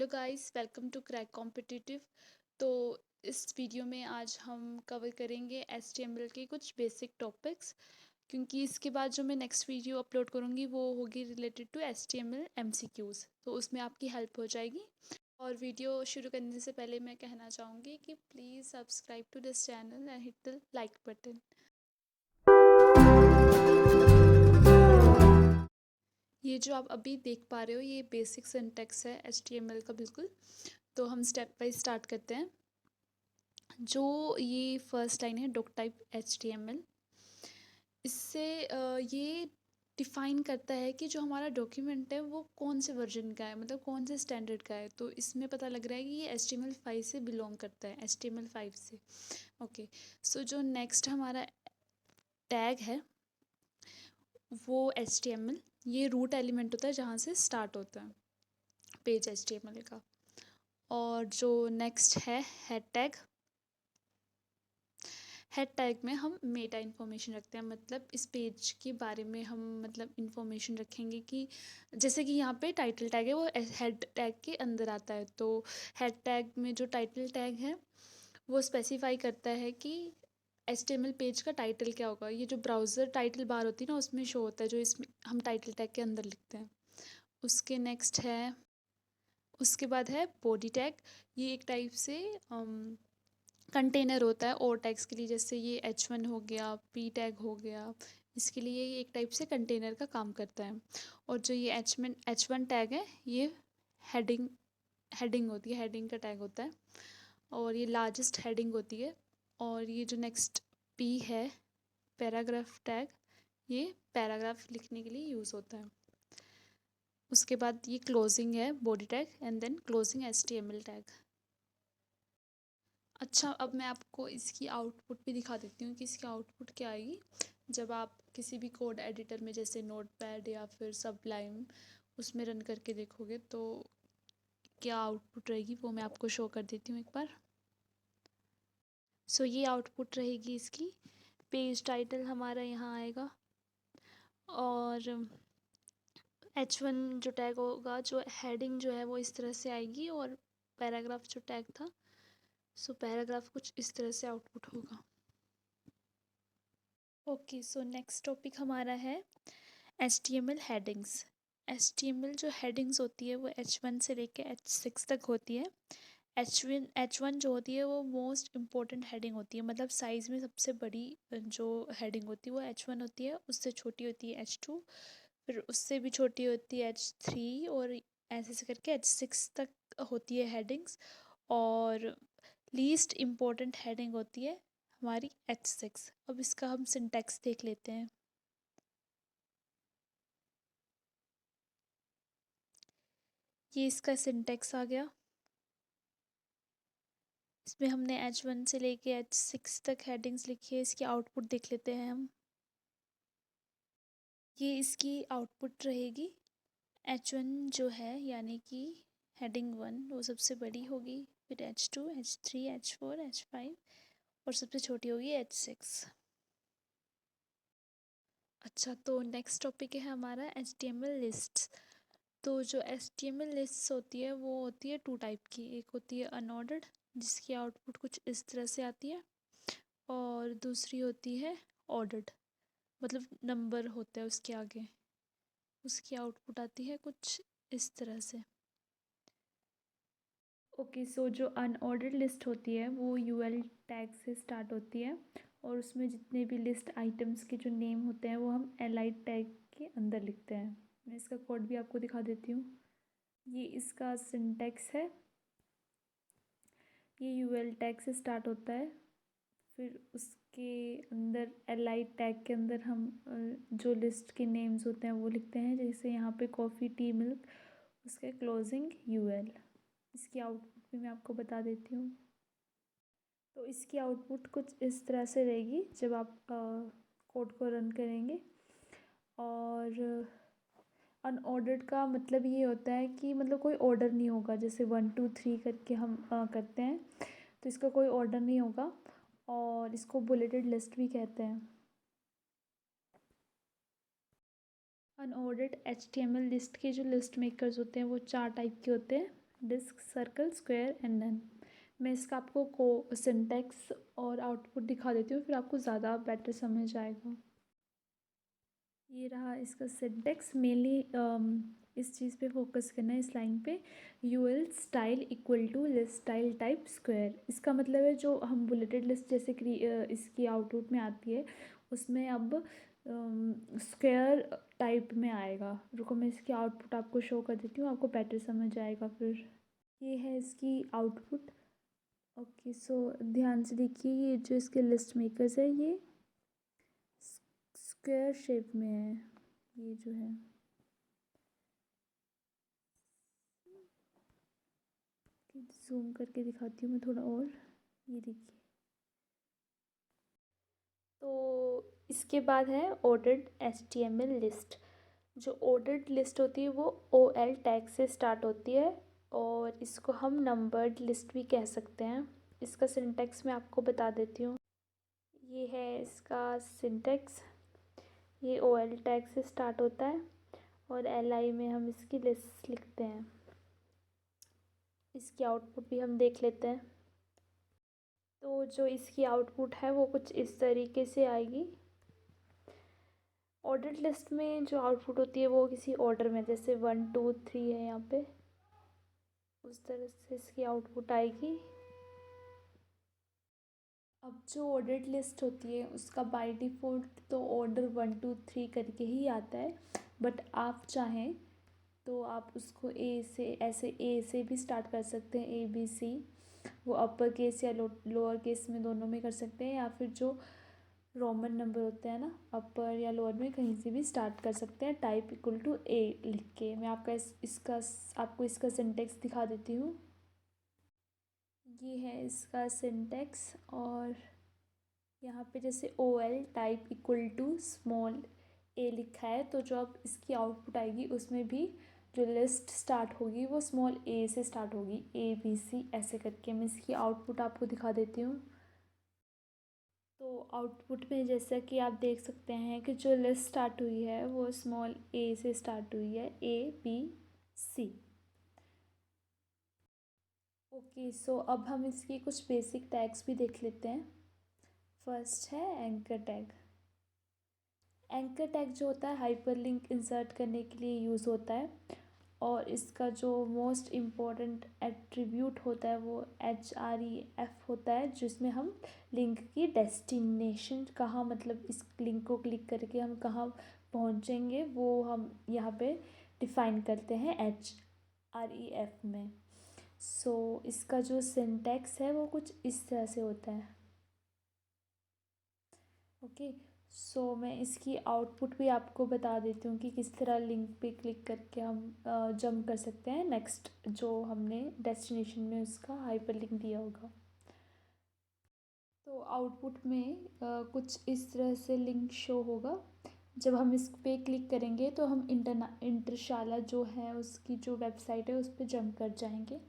Hello guys, welcome to crack competitive. तो इस video में आज हम कवर करेंगे एचटीएमएल के कुछ बेसिक टॉपिक्स, क्योंकि इसके बाद जो मैं नेक्स्ट वीडियो अपलोड करूँगी वो होगी रिलेटेड टू एचटीएमएल एमसीक्यूज़, तो उसमें आपकी हेल्प हो जाएगी। और वीडियो शुरू करने से पहले मैं कहना चाहूँगी कि please subscribe to this channel and hit the like button. ये जो आप अभी देख पा रहे हो ये बेसिक सिंटैक्स है एचटीएमएल का, बिल्कुल। तो हम स्टेप बाय स्टार्ट करते हैं। जो ये फर्स्ट लाइन है डॉक टाइप एचटीएमएल, इससे ये डिफ़ाइन करता है कि जो हमारा डॉक्यूमेंट है वो कौन से वर्जन का है, मतलब कौन से स्टैंडर्ड का है। तो इसमें पता लग रहा है कि ये HTML5 से बिलोंग करता है, HTML5 से। ओके, सो जो नेक्स्ट हमारा टैग है वो HTML, ये रूट एलिमेंट होता है जहाँ से स्टार्ट होता है पेज HTML का। और जो नेक्स्ट है हेड टैग, हेड टैग में हम मेटा इन्फॉर्मेशन रखते हैं, मतलब इस पेज के बारे में हम मतलब इन्फॉर्मेशन रखेंगे कि जैसे कि यहाँ पे टाइटल टैग है वो हेड टैग के अंदर आता है। तो हेड टैग में जो टाइटल टैग है वो स्पेसिफाई करता है कि HTML पेज का टाइटल क्या होगा। ये जो ब्राउज़र टाइटल बार होती है ना उसमें शो होता है, जो इसमें हम टाइटल टैग के अंदर लिखते हैं। उसके नेक्स्ट है, उसके बाद है बॉडी टैग। ये एक टाइप से कंटेनर होता है और टैग्स के लिए, जैसे ये H1 हो गया, P टैग हो गया, इसके लिए ये एक टाइप से कंटेनर का काम करता है। और जो ये H1 टैग है ये हेडिंग हेडिंग होती है, हेडिंग का टैग होता है और ये लार्जेस्ट हेडिंग होती है। और ये जो नेक्स्ट P है पैराग्राफ टैग, ये पैराग्राफ लिखने के लिए यूज़ होता है। उसके बाद ये क्लोजिंग है body tag and then closing HTML tag. अच्छा, अब मैं आपको इसकी आउटपुट भी दिखा देती हूँ कि इसकी आउटपुट क्या आएगी जब आप किसी भी कोड एडिटर में जैसे नोटपैड या फिर सबलाइम उसमें रन करके देखोगे तो क्या आउटपुट रहेगी वो मैं आपको शो कर देती हूँ एक बार। सो ये आउटपुट रहेगी इसकी। पेज टाइटल हमारा यहाँ आएगा और H1 जो टैग होगा, जो हेडिंग जो है वो इस तरह से आएगी और पैराग्राफ जो टैग था, सो पैराग्राफ कुछ इस तरह से आउटपुट होगा। ओके, सो नेक्स्ट टॉपिक हमारा है HTML हेडिंग्स। HTML जो हेडिंग्स होती है वो H1 से लेके H6 तक होती है। H1 जो होती है वो मोस्ट इम्पोर्टेंट हेडिंग होती है, मतलब साइज़ में सबसे बड़ी जो हेडिंग होती है वो H1 होती है, उससे छोटी होती है H2, फिर उससे भी छोटी होती है H3 और ऐसे ऐसे करके H6 तक होती है हेडिंग्स। और लीस्ट इम्पोर्टेंट हेडिंग होती है हमारी H6। अब इसका हम सिंटैक्स देख लेते हैं। ये इसका सिंटैक्स आ गया। इसमें हमने H1 से लेके H6 तक हेडिंग्स लिखी है। इसकी आउटपुट देख लेते हैं हम। ये इसकी आउटपुट रहेगी। H1 जो है यानी कि हेडिंग 1 वो सबसे बड़ी होगी, फिर H2, H3, H4, H5 और सबसे छोटी होगी H6। अच्छा, तो नेक्स्ट टॉपिक है हमारा HTML लिस्ट्स। तो जो HTML लिस्ट्स होती है वो होती है टू टाइप की। एक होती है अनऑर्डर्ड, जिसकी आउटपुट कुछ इस तरह से आती है, और दूसरी होती है ऑर्डर्ड, मतलब नंबर होता है उसके आगे, उसकी आउटपुट आती है कुछ इस तरह से। ओके, सो जो अनऑर्डर्ड लिस्ट होती है वो UL टैग से स्टार्ट होती है और उसमें जितने भी लिस्ट आइटम्स के जो नेम होते हैं वो हम एलाइड टैग के अंदर लिखते हैं। मैं इसका कोड भी आपको दिखा देती हूँ। ये इसका सिंटैक्स है। ये UL टैग से स्टार्ट होता है, फिर उसके अंदर एलाइड टैग के अंदर हम जो लिस्ट के नेम्स होते हैं वो लिखते हैं, जैसे यहाँ पे कॉफ़ी, टी, मिल्क, उसके क्लोजिंग UL। इसकी आउटपुट भी मैं आपको बता देती हूँ। तो इसकी आउटपुट कुछ इस तरह से रहेगी जब आप कोड को रन करेंगे। और अनऑर्डर्ड का मतलब ये होता है कि मतलब कोई ऑर्डर नहीं होगा, जैसे 1 2 3 करके हम करते हैं, तो इसका कोई ऑर्डर नहीं होगा और इसको बुलेटेड लिस्ट भी कहते हैं। अनऑर्डर्ड HTML लिस्ट के जो लिस्ट मेकर्स होते हैं वो चार टाइप के होते हैं। Disc, circle, square and none. मैं इसका आपको को सिंटैक्स और आउटपुट दिखा देती हूँ, फिर आपको ज़्यादा बेटर समझ आएगा। ये रहा इसका सिंटैक्स। मेनली इस चीज़ पे फोकस करना है, इस लाइन पे। UL style equal to list style type square. इसका मतलब है जो हम बुलेटेड लिस्ट जैसे इसकी आउटपुट में आती है, उसमें अब स्क्वायर टाइप में आएगा। रुको मैं इसकी आउटपुट आपको शो कर देती हूँ, आपको बेटर समझ आएगा फिर। ये है इसकी आउटपुट। ओके, सो ध्यान से देखिए, ये जो इसके लिस्ट मेकर्स है ये स्क्वायर शेप में है, ये जो है। जूम करके दिखाती हूँ मैं थोड़ा और, ये देखिए। तो इसके बाद है ऑर्डर्ड HTML लिस्ट। जो ऑर्डर्ड लिस्ट होती है वो OL टैग से स्टार्ट होती है, और इसको हम नंबर्ड लिस्ट भी कह सकते हैं। इसका सिंटैक्स मैं आपको बता देती हूँ। ये है इसका सिंटैक्स। ये OL टैग से स्टार्ट होता है और LI में हम इसकी लिस्ट लिखते हैं। इसकी आउटपुट भी हम देख लेते हैं। तो जो इसकी आउटपुट है वो कुछ इस तरीके से आएगी। ऑर्डर्ड लिस्ट में जो आउटपुट होती है वो किसी ऑर्डर में, जैसे 1 2 3 है यहाँ पे, उस तरह से इसकी आउटपुट आएगी। अब जो ऑर्डर्ड लिस्ट होती है उसका बाय डिफ़ॉल्ट तो ऑर्डर 1 2 3 करके ही आता है, बट आप चाहें तो आप उसको ए से, ऐसे ए से भी स्टार्ट कर सकते हैं, ABC। वो अपर केस या लोअर केस में दोनों में कर सकते हैं, या फिर जो रोमन नंबर होते हैं ना, अपर या लोअर में कहीं से भी स्टार्ट कर सकते हैं, टाइप इक्वल टू ए लिख के। मैं आपका इसका आपको इसका सिंटेक्स दिखा देती हूँ। ये है इसका सिंटेक्स, और यहाँ पे जैसे OL type equal to small a लिखा है, तो जो अब इसकी आउटपुट आएगी उसमें भी जो लिस्ट स्टार्ट होगी वो स्मॉल ए से स्टार्ट होगी, ABC ऐसे करके। मैं इसकी आउटपुट आपको दिखा देती हूँ। तो आउटपुट में जैसा कि आप देख सकते हैं कि जो लिस्ट स्टार्ट हुई है वो स्मॉल ए से स्टार्ट हुई है, ABC। ओके, सो अब हम इसकी कुछ बेसिक टैग्स भी देख लेते हैं। फर्स्ट है एंकर टैग। एंकर टैग जो होता है हाइपरलिंक इंसर्ट करने के लिए यूज़ होता है, और इसका जो मोस्ट इम्पॉर्टेंट एट्रीब्यूट होता है वो href होता है, जिसमें हम लिंक की डेस्टिनेशन कहाँ, मतलब इस लिंक को क्लिक करके हम कहाँ पहुँचेंगे वो हम यहाँ पे डिफ़ाइन करते हैं href में। सो इसका जो सिंटैक्स है वो कुछ इस तरह से होता है। ओके, सो मैं इसकी आउटपुट भी आपको बता देती हूँ कि किस तरह लिंक पे क्लिक करके हम जंप कर सकते हैं नेक्स्ट जो हमने डेस्टिनेशन में उसका हाइपरलिंक दिया होगा। तो आउटपुट में कुछ इस तरह से लिंक शो होगा। जब हम इस पे क्लिक करेंगे तो हम इंटरशाला जो है उसकी जो वेबसाइट है उस पर जंप कर जाएंगे।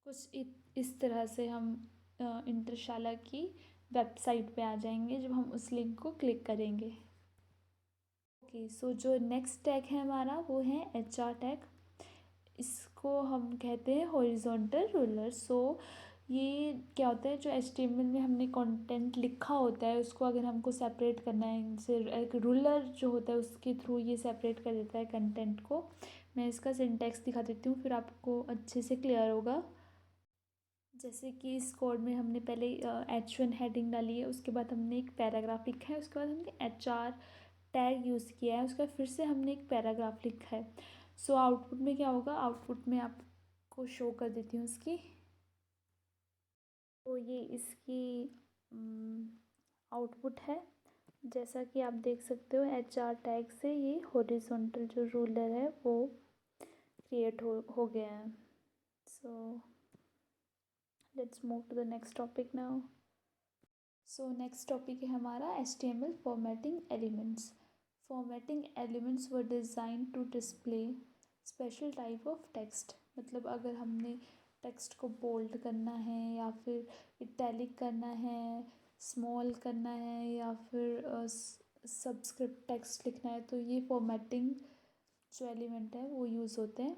कुछ इस तरह से हम इंटरशाला की वेबसाइट पे आ जाएंगे जब हम उस लिंक को क्लिक करेंगे। ओके, सो जो नेक्स्ट टैग है हमारा वो है HR टैग। इसको हम कहते हैं हॉरिजॉन्टल रूलर। सो ये क्या होता है, जो HTML में हमने कंटेंट लिखा होता है उसको अगर हमको सेपरेट करना है, जैसे एक रूलर जो होता है उसके थ्रू ये सेपरेट कर देता है कंटेंट को। मैं इसका सिंटैक्स दिखा देती हूँ फिर आपको अच्छे से क्लियर होगा। जैसे कि इस कोड में हमने पहले H1 हेडिंग डाली है, उसके बाद हमने एक पैराग्राफ लिखा है, उसके बाद हमने HR टैग यूज़ किया है, उसका फिर से हमने एक पैराग्राफ लिखा है। सो आउटपुट में क्या होगा, आउटपुट में आपको शो कर देती हूँ इसकी। तो ये इसकी आउटपुट है। जैसा कि आप देख सकते हो HR टैग से ये हॉरिजॉन्टल जो रूलर है वो क्रिएट हो गया है। So let's move to the next topic now. So next topic है हमारा HTML formatting elements. Formatting elements were designed to display special type of text. मतलब अगर हमने टेक्स्ट को बोल्ड करना है या फिर इटैलिक करना है, स्मॉल करना है, या फिर सबस्क्रिप्ट टेक्स्ट लिखना है, तो ये फॉर्मेटिंग जो एलिमेंट है वो यूज़ होते हैं।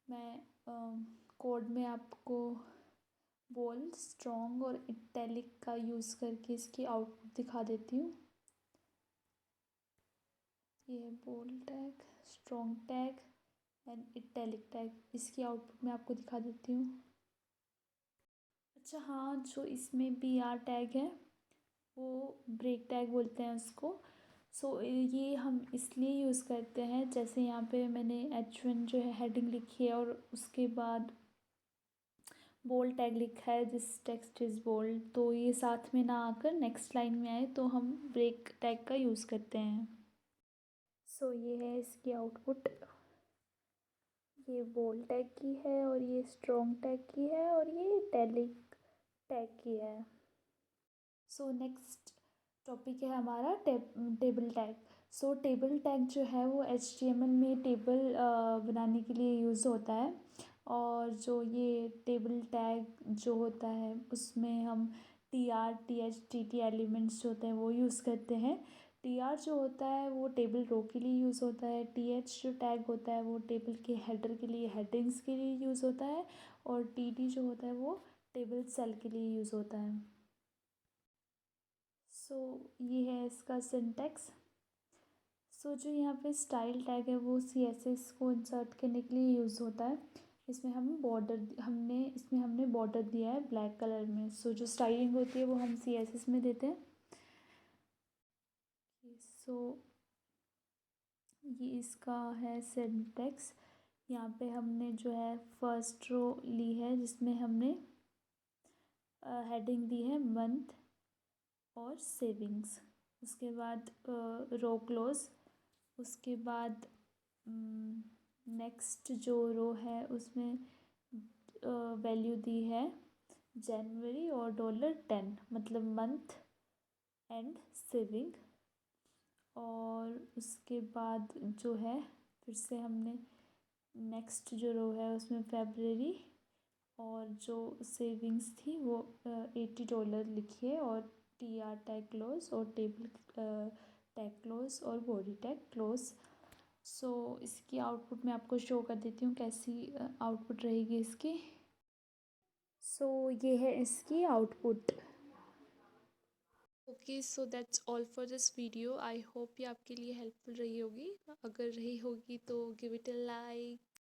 मैं कोड में आपको बोल्ड, स्ट्रॉन्ग और इटैलिक का यूज़ करके इसकी आउटपुट दिखा देती हूँ। ये है bold tag, strong tag and italic tag. इसकी आउटपुट मैं आपको दिखा देती हूँ। अच्छा हाँ, जो इसमें बी आर टैग है वो ब्रेक टैग बोलते हैं उसको। सो ये हम इसलिए यूज़ करते हैं, जैसे यहाँ पे मैंने H1 जो है हेडिंग लिखी है और उसके बाद बोल्ड टैग लिखा है, दिस टेक्स्ट इज़ बोल्ड, तो ये साथ में ना आकर नेक्स्ट लाइन में आए तो हम ब्रेक टैग का यूज़ करते हैं। सो ये है इसकी आउटपुट। ये बोल्ड टैग की है और ये स्ट्रॉन्ग टैग की है और ये इटैलिक टैग की है। सो नेक्स्ट टॉपिक है हमारा टेबल टैग। सो टेबल टैग जो है वो HTML में टेबल बनाने के लिए यूज़ होता है। और जो ये टेबल टैग जो होता है उसमें हम TR TH TT एलिमेंट्स जो होते हैं वो यूज़ करते हैं। TR जो होता है वो टेबल रो के लिए यूज़ होता है। TH जो टैग होता है वो टेबल के हेडर के लिए, हेडिंग्स के लिए यूज़ होता है। और TT जो होता है वो टेबल सेल के लिए यूज़ होता है। सो ये है इसका सिंटेक्स। सो जो यहाँ पे स्टाइल टैग है वो CSS को इंसर्ट करने के लिए यूज़ होता है। इसमें हमने बॉर्डर दिया है ब्लैक कलर में। सो जो स्टाइलिंग होती है वो हम CSS में देते हैं। सो ये इसका है सिंटेक्स। यहाँ पे हमने जो है फर्स्ट रो ली है जिसमें हमने हेडिंग दी है मंथ और सेविंग्स। उसके बाद रो क्लोज। उसके बाद नेक्स्ट जो रो है उसमें वैल्यू दी है जनवरी और $10, मतलब मंथ एंड सेविंग। और उसके बाद जो है फिर से हमने नेक्स्ट जो रो है उसमें फरवरी और जो सेविंग्स थी वो $80 लिखिए और TR टैग क्लोज और टेबल टैग क्लोज और बॉडी टैग क्लोज। सो इसकी आउटपुट मैं आपको शो कर देती हूँ कैसी आउटपुट रहेगी इसकी। सो ये है इसकी output. Okay, so that's all for this video. I hope ये आपके लिए हेल्पफुल रही होगी। अगर रही होगी तो गिव इट अ लाइक।